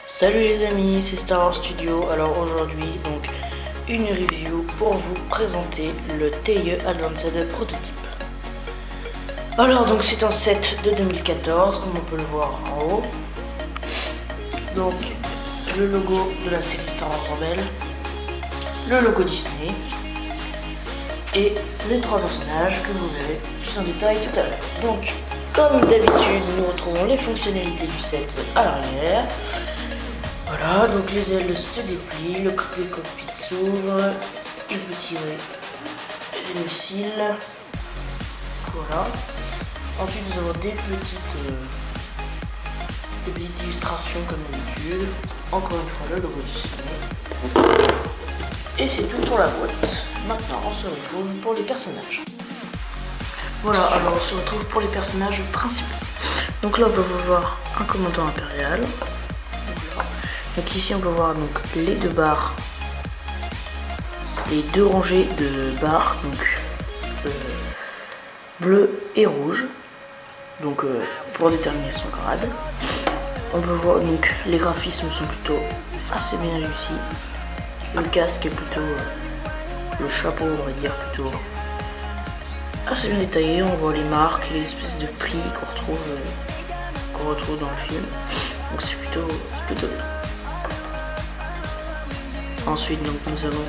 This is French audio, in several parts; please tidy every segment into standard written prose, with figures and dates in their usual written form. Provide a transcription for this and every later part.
Salut les amis, c'est Star Wars Studio. Alors aujourd'hui, donc une review pour vous présenter le TIE Advanced Prototype. Alors donc c'est un set de 2014, comme on peut le voir en haut. Donc le logo de la série Star Wars Rebelle, le logo Disney et les trois personnages que vous verrez plus en détail tout à l'heure. Donc comme d'habitude, nous retrouvons les fonctionnalités du set à l'arrière. Voilà, donc les ailes se déplient, le cockpit s'ouvre, il peut tirer les missiles. Voilà. Ensuite, nous avons des petites illustrations comme d'habitude. Encore une fois, le logo du Disney. Et c'est tout pour la boîte. Maintenant, on se retrouve pour les personnages. Voilà, alors on se retrouve pour les personnages principaux. Donc là, on peut voir un commandant impérial. Donc ici on peut voir donc les deux barres, les deux rangées de barres, donc bleu et rouge, donc pour déterminer son grade. On peut voir donc les graphismes sont plutôt assez bien réussis. Le casque est plutôt, le chapeau on va dire plutôt assez bien détaillé. On voit les marques, les espèces de plis qu'on retrouve dans le film. Donc c'est plutôt bien. Ensuite, donc, nous avons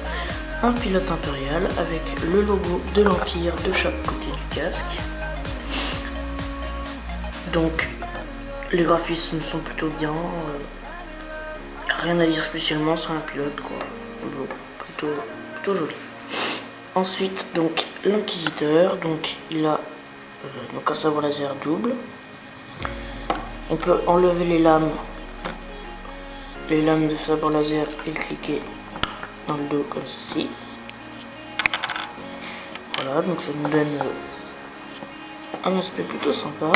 un pilote impérial avec le logo de l'Empire de chaque côté du casque. Donc, les graphismes sont plutôt bien. Rien à dire spécialement, c'est un pilote quoi. Bon, plutôt joli. Ensuite, donc l'inquisiteur, donc il a donc un sabre laser double. On peut enlever les lames de sabre laser et le cliquer dans le dos comme ceci. Voilà, donc ça nous donne un aspect plutôt sympa.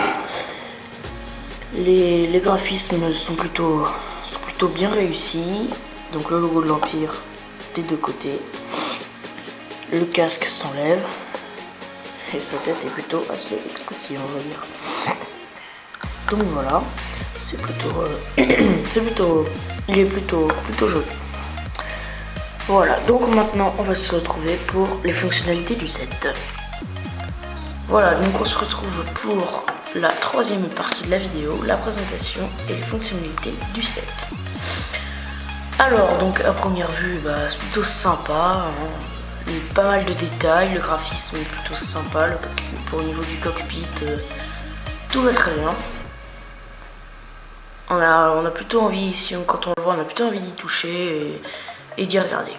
Les graphismes sont plutôt bien réussis. Donc le logo de l'Empire des deux côtés. Le casque s'enlève et sa tête est plutôt assez expressive, on va dire. Donc voilà, c'est plutôt il est plutôt joli. Voilà, donc maintenant on va se retrouver pour les fonctionnalités du set. Voilà, donc on se retrouve pour la troisième partie de la vidéo, la présentation et les fonctionnalités du set. Alors, donc à première vue, c'est plutôt sympa, hein. Il y a pas mal de détails, le graphisme est plutôt sympa, au niveau du cockpit, tout va très bien. On a plutôt envie, ici, quand on le voit, on a plutôt envie d'y toucher et d'y regarder.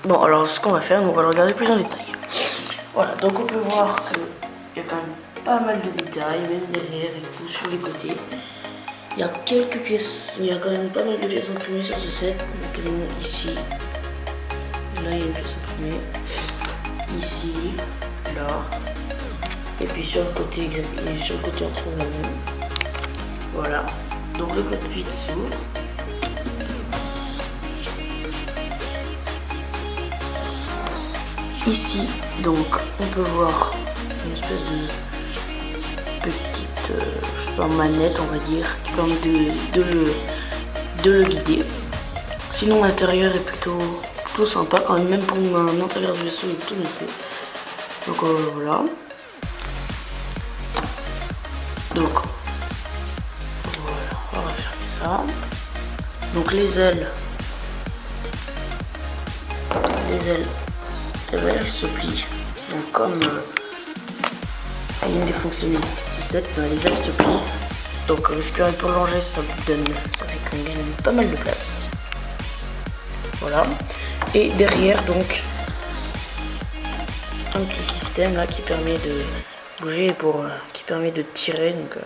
Bon, alors ce qu'on va faire, on va le regarder plus en détail. Voilà, donc on peut voir qu'il y a quand même pas mal de détails, même derrière et tout, sur les côtés. Il y a quelques pièces, il y a quand même pas mal de pièces imprimées sur ce set, notamment ici. Là, il y a une pièce imprimée. Ici, là. Et puis sur le côté, on trouve la même. Voilà. Donc le cockpit s'ouvre. Ici, donc, on peut voir une espèce de petite manette, on va dire, qui permet de le guider. Sinon, l'intérieur est plutôt sympa, quand même pour un intérieur du vaisseau, il est plutôt bien fait. Donc voilà. Donc voilà, on va fermer ça. Donc les ailes, elles se plient. Donc comme c'est une des fonctionnalités de ce set, les ailes se plient. Donc respirer pour l'enlever, ça fait qu'on gagne pas mal de place. Voilà. Et derrière donc un petit système là qui permet de bouger qui permet de tirer donc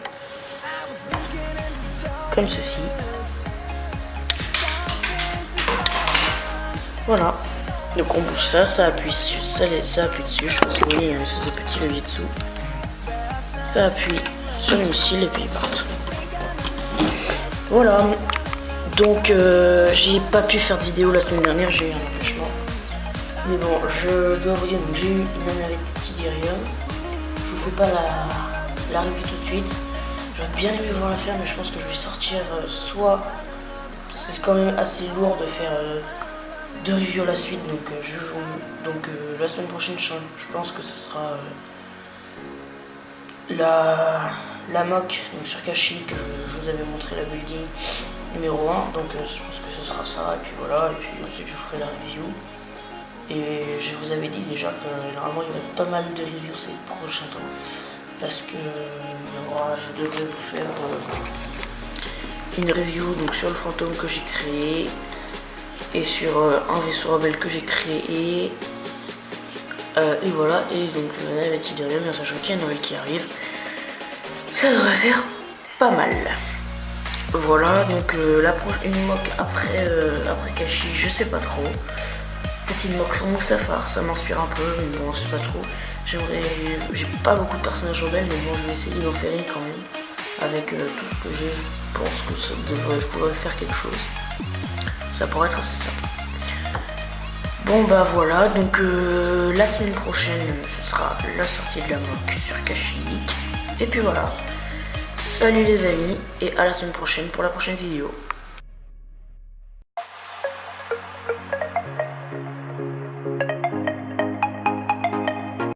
comme ceci. Voilà. Donc on bouge ça appuie dessus, ça appuie dessus. Je pense que vous voyez, il y a une espèce de petit levier dessous. Ça appuie sur les missiles et puis ils partent. Voilà. Donc j'ai pas pu faire de vidéo la semaine dernière, j'ai eu un empêchement. Mais bon, je dois vous dire, j'ai eu une analyse petite derrière. Je vous fais pas la revue tout de suite. J'aurais bien aimé voir la faire, mais je pense que je vais sortir soit c'est quand même assez lourd de faire 2 reviews à la suite, donc, la semaine prochaine je pense que ce sera la mock donc sur Kashi que je vous avais montré, la building numéro 1, donc je pense que ce sera ça, et puis voilà, et puis ensuite je ferai la review. Et je vous avais dit déjà que normalement il y aurait pas mal de reviews ces prochains temps, parce que je devrais vous faire une review donc sur le fantôme que j'ai créé et sur un vaisseau rebelle que j'ai créé, et voilà. Et donc la navette idéale, bien sachant qu'il y a Noël qui arrive, ça devrait faire pas mal. Voilà, donc une mock après Kashi, je sais pas trop. Peut-être une mock sur Mustafar, ça m'inspire un peu, mais bon, c'est pas trop. J'ai pas beaucoup de personnages rebelles, mais bon, je vais essayer d'en faire une quand même. Avec tout ce que j'ai, je pense que ça pourrait faire quelque chose. Ça pourrait être assez simple. Bon bah voilà, donc la semaine prochaine, ce sera la sortie de la mock sur Kashyyyk. Et puis voilà. Salut les amis, et à la semaine prochaine pour la prochaine vidéo.